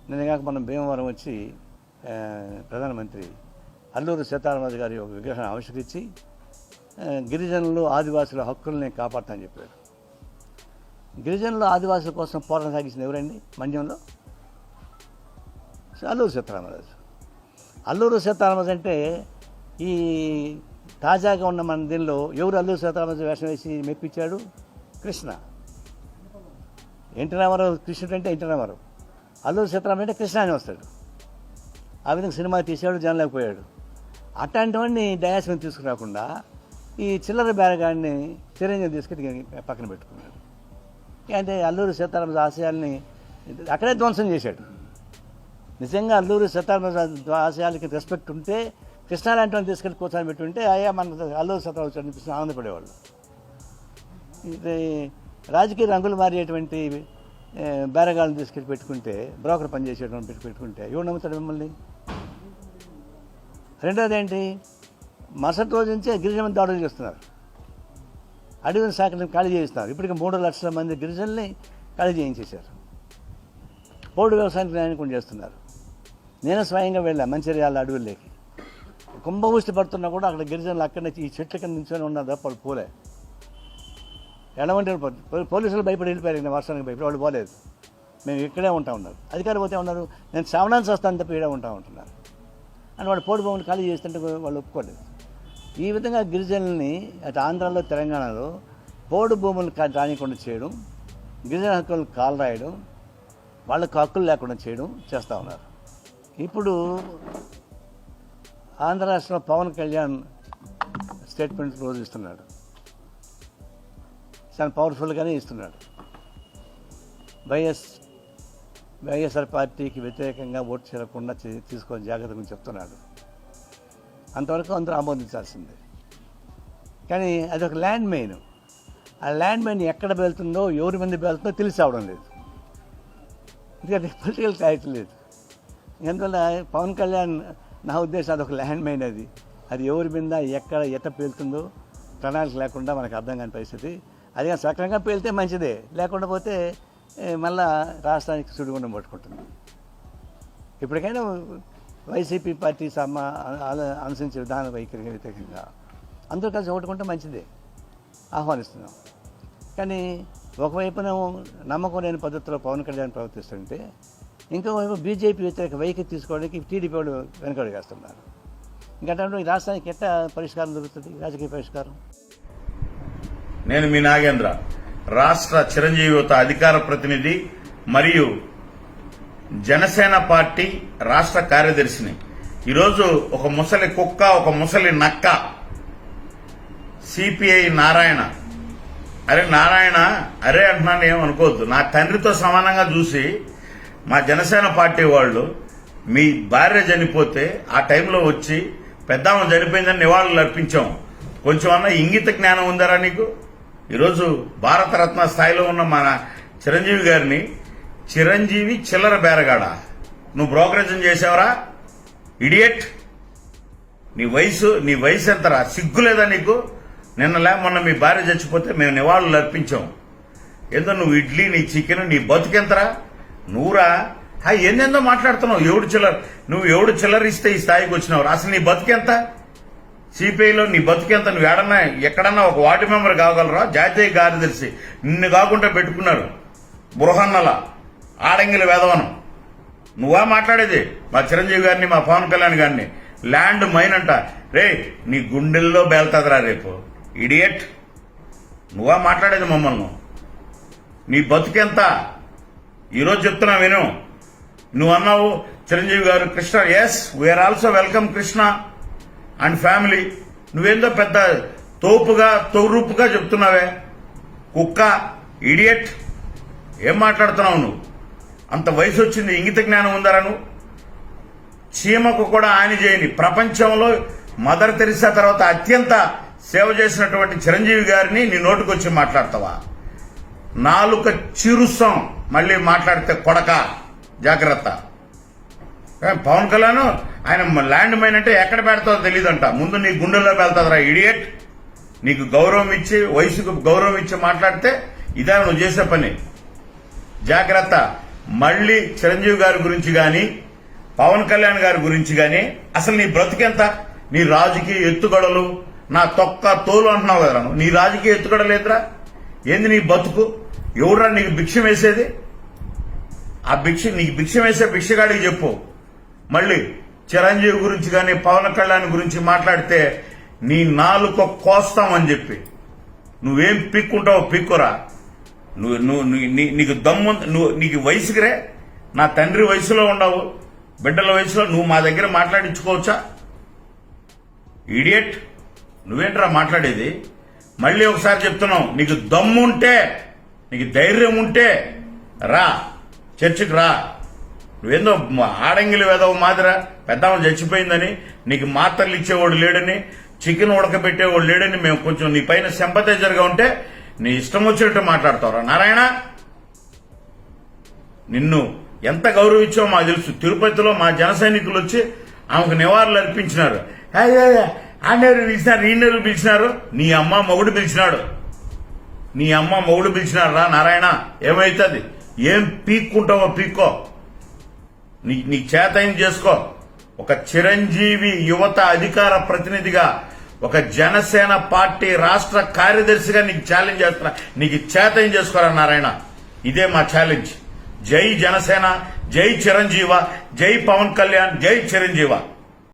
నిన్నగాక మనం భీమవరం వచ్చి ప్రధానమంత్రి అల్లూరి సీతారామరాజు గారి ఒక విగ్రహాన్ని ఆవిష్కరించి గిరిజనులు ఆదివాసుల హక్కుల్ని కాపాడుతానని చెప్పారు. గిరిజనులు ఆదివాసుల కోసం పోరాటం సాగించింది ఎవరండి? మన్యంలో అల్లూరి సీతారామరాజు. అల్లూరి సీతారామరాజు అంటే ఈ తాజాగా ఉన్న మన దీనిలో ఎవరు అల్లూరి సీతారామరాజు వేషం వేసి మెప్పించాడు? కృష్ణ. ఎన్టీ రామారావు కృష్ణుడు అంటే ఎన్టీ రామారావు, అల్లూరి సీతారామరాజు అంటే కృష్ణ అని వస్తాడు. ఆ విధంగా సినిమా తీశాడు, జనలేకపోయాడు. అట్లాంటి వాడిని డయాస్ మీద తీసుకురాకుండా ఈ చిల్లర బేరగాడిని చిరంజీవి తీసుకెళ్ళి పక్కన పెట్టుకున్నాడు. అంటే అల్లూరి సీతారామరాజు ఆశయాల్ని అక్కడే ధ్వంసం చేశాడు. నిజంగా అల్లూరి సీతారామరాజు ఆశయాలకి రెస్పెక్ట్ ఉంటే కృష్ణ లాంటి వాళ్ళని తీసుకెళ్ళి కూర్చొని పెట్టుంటే అయ్యా మన అల్లూరి సీతారామరాజు అనిపిస్తుంది ఆనందపడేవాళ్ళు. ఇది రాజకీయ రంగులు మారేటువంటి బేరగాళ్ళని తీసుకెళ్ళి పెట్టుకుంటే, బ్రోకర్ పనిచేసేటువంటి పెట్టుకుంటే ఎవరు నమ్ముతాడు మిమ్మల్ని? రెండోది ఏంటి, మరుసటి రోజు నుంచే గిరిజన దాడులు చేస్తున్నారు, అడవిని శాఖలను ఖాళీ చేయిస్తున్నారు. ఇప్పటికి 3 లక్షల మంది గిరిజనుల్ని ఖాళీ చేయించేశారు. పోడు వ్యవసాయానికి న్యాయం చేస్తున్నారు. నేను స్వయంగా వెళ్ళా మంచిర్యాల అడవుల్లోకి. కుంభవృష్టి పడుతున్నా కూడా అక్కడ గిరిజనులు అక్కడి నుంచి ఈ చెట్ల కింద నించొని ఉన్నారు తప్ప వాళ్ళు పోలే. ఎలాంటి పోలీసులు భయపడి వెళ్ళిపోయారు, వర్షానికి భయపడి వాళ్ళు పోలేదు. మేము ఇక్కడే ఉంటా ఉన్నారు. అధికారులు పోతే ఉన్నారు, నేను శ్రావణానికి వస్తాను తప్ప ఇక్కడే ఉంటా ఉంటున్నారు అని వాళ్ళు పోడు భూములు ఖాళీ చేస్తుంటే వాళ్ళు ఒప్పుకోలేదు. ఈ విధంగా గిరిజనుల్ని అటు ఆంధ్రాలో తెలంగాణలో పోడు భూములు రానికుండా చేయడం, గిరిజన హక్కులను కాలు రాయడం, వాళ్ళకు హక్కులు లేకుండా చేయడం చేస్తూ ఉన్నారు. ఇప్పుడు ఆంధ్ర రాష్ట్రంలో పవన్ కళ్యాణ్ స్టేట్మెంట్ రోజు ఇస్తున్నాడు, చాలా పవర్ఫుల్గానే ఇస్తున్నాడు. వైఎస్ఆర్ పార్టీకి వ్యతిరేకంగా ఓటు చేయకుండా తీసుకొని జాగ్రత్త గురించి చెప్తున్నాడు. అంతవరకు అందరూ ఆమోదించాల్సిందే. కానీ అదొక ల్యాండ్ మైన్. ఆ ల్యాండ్ మైన్ ఎక్కడ వెళ్తుందో, ఎవరి మంది వెళ్తుందో తెలిసి అవడం లేదు. ఎందుకంటే పొలిటికల్ క్లారిటీ లేదు. ఎందువల్ల పవన్ కళ్యాణ్ నా ఉద్దేశం అదొక ల్యాండ్ మైన్. అది ఎవరి మీద ఎట్ట పేలుతుందో ప్రణాళిక లేకుండా మనకు అర్థం కాని పరిస్థితి. అది సక్రమంగా పేలితే మంచిదే, లేకుండా పోతే మళ్ళా రాష్ట్రానికి సుడిగుండం పట్టుకుంటుంది. ఇప్పటికైనా వైసీపీ పార్టీ అనుసరించే విధాన వైఖరికి వ్యతిరేకంగా అందరూ కలిసి ఓటుకుంటే మంచిదే, ఆహ్వానిస్తున్నాం. కానీ ఒకవైపున నమ్మకం లేని పద్ధతిలో పవన్ కళ్యాణ్ ప్రవర్తిస్తుంటే, ఇంకోవైపు బీజేపీ వ్యతిరేక వైఖరి తీసుకోవడానికి టీడీపీ వాళ్ళు వెనకడుగేస్తున్నారు. ఇంకా ఈ రాష్ట్రానికి ఎట్లా పరిష్కారం దొరుకుతుంది, రాజకీయ పరిష్కారం? నేను మీ నాగేంద్ర, రాష్ట్ర చిరంజీవి యువత అధికార ప్రతినిధి మరియు జనసేన పార్టీ రాష్ట్ర కార్యదర్శిని. ఈరోజు ఒక ముసలి కుక్క, ఒక ముసలి నక్క, సిపిఐ నారాయణ, నారాయణ అరే అంటున్నాను ఏమనుకోవద్దు, నా తండ్రితో సమానంగా చూసి మా జనసేన పార్టీ వాళ్ళు మీ భార్య చనిపోతే ఆ టైంలో వచ్చి పెద్దామ చనిపోయిందని నివాళులు అర్పించాం. కొంచెం అన్నా ఇంగిత జ్ఞానం ఉందారా నీకు? ఈరోజు భారతరత్న స్థాయిలో ఉన్న మన చిరంజీవి గారిని చిరంజీవి చిల్లర బేరగాడా నువ్వు బ్రోకరేజం చేసావరా ఇడియట్? నీ వయసు ఎంతరా? సిగ్గులేదా నీకు? మొన్న మీ భార్య చచ్చిపోతే మేము నివాళులు అర్పించాం. ఏందో నువ్వు ఇడ్లీ, నీ చికెన్, నీ బతుకెంతరా? నువ్వురా ఏందేందో మాట్లాడుతున్నావు. నువ్వు ఎవడు చిల్లరిస్తే ఈ స్థాయికి వచ్చినావు? అసలు నీ బతుకెంత? సిపిఐలో నీ బతుకెంత? నువ్వు ఎక్కడన్నా ఒక వార్డు మెంబర్ కాగలరా? జాతీయ కార్యదర్శి నిన్ను కాకుండా పెట్టుకున్నారు. బృహన్నల ఆడంగిల వేదవనం. నువ్వా మాట్లాడేది? మా చిరంజీవి గారిని, మా పవన్ కళ్యాణ్ గారిని ల్యాండ్ మైన్ అంట. రే నీ గుండెల్లో బేల్తాదరా రేపు ఇడియట్? నువ్వా మాట్లాడేది మమ్మల్ని? నీ బతుకెంత? ఈరోజు చెప్తున్నా విను. నువ్వు అన్నావు చిరంజీవి గారు Krishna, yes we are also welcome Krishna and family. నువ్వేందో పెద్ద తోరూపుగా చెప్తున్నావే కుక్క, ఇడియట్. ఏం మాట్లాడుతున్నావు నువ్వు? అంత వయసు వచ్చింది, ఇంగిత జ్ఞానం ఉందరా నువ్వు? చీమకు కూడా హాని చేయని, ప్రపంచంలో మదర్ తెరిసా తర్వాత అత్యంత సేవ చేసినటువంటి చిరంజీవి గారిని నీ నోటుకొచ్చి మాట్లాడతావా? నాలుక చీరుస్తాం మళ్ళీ మాట్లాడితే కొడక, జాగ్రత్త. పవన్ కళ్యాణ్ ఆయన ల్యాండ్ మైన్ అంటే ఎక్కడ పెడతావో తెలియదంట. ముందు నీ గుండెల్లో వెళ్తాదరా ఇడియట్. నీకు గౌరవం ఇచ్చి, వయసుకు గౌరవం ఇచ్చి మాట్లాడితే ఇదే నువ్వు చేసే పని. జాగ్రత్త. మళ్ళీ చిరంజీవి గారి గురించి గాని పవన్ కళ్యాణ్ గారి గురించి గాని అసలు నీ బ్రతికెంత? నీ రాజకీయ ఎత్తుగడలు నా తొక్క తోలు అంటున్నావు కదా, నీ రాజకీయ ఎత్తుగడలేదురా? ఏంది నీ బతుకు? ఎవరురా నీకు భిక్ష వేసేది? ఆ నీకు భిక్ష వేసే భిక్షగాడికి చెప్పు. మళ్ళీ చిరంజీవి గురించి గాని పవన్ కళ్యాణ్ గురించి మాట్లాడితే నీ నాలుక కోస్తామని చెప్పి నువ్వేం పిక్కుంటావో పిక్కురా. నీకు దమ్ము, నీకు వయసుకిరే, నా తండ్రి వయసులో ఉండవు, బిడ్డల వయసులో నువ్వు మా దగ్గర మాట్లాడించుకోవచ్చా? ఇడియట్, నువ్వేంట్రా మాట్లాడేది? మళ్ళీ ఒకసారి చెప్తున్నావు, నీకు దమ్ముంటే, నీకు ధైర్యం ఉంటే రా, చర్చికి రా. నువ్వేందో ఆడంగిలి వెదవ మాదిరా, పెద్దమ్మ చచ్చిపోయిందని, నీకు మాత్రలు ఇచ్చేవాడు లేడని, చికెన్ ఉడకబెట్టేవాడు లేడని మేము కొంచెం నీ పైన సింపథైజర్గా ఉంటే నీ ఇష్టం వచ్చినట్టు మాట్లాడతావురా నారాయణ. నిన్ను ఎంత గౌరవించావో మాకు తెలుసు. తిరుపతిలో మా జన సైనికులు వచ్చి ఆమెకు నివాళులు అర్పించినారు. ఆనేరు పిలిచినారు, ఈనేరు పిలిచినారు, నీ అమ్మ మొగుడు పిలిచినాడు, నీ అమ్మ మొగుడు పిలిచినాడు రా నారాయణ. ఏమైతుంది? ఏం పీక్కుంటావో పీక్కో, నీ చేతైన చేసుకో. ఒక చిరంజీవి యువత అధికార ప్రతినిధిగా, ఒక జనసేన పార్టీ రాష్ట్ర కార్యదర్శిగా నీకు ఛాలెంజ్ చేస్తున్నా, నీకు చేతైన చేసుకోరా నారాయణ. ఇదే మా ఛాలెంజ్. జై జనసేన, జై చిరంజీవ, జై పవన్ కళ్యాణ్, జై చిరంజీవ.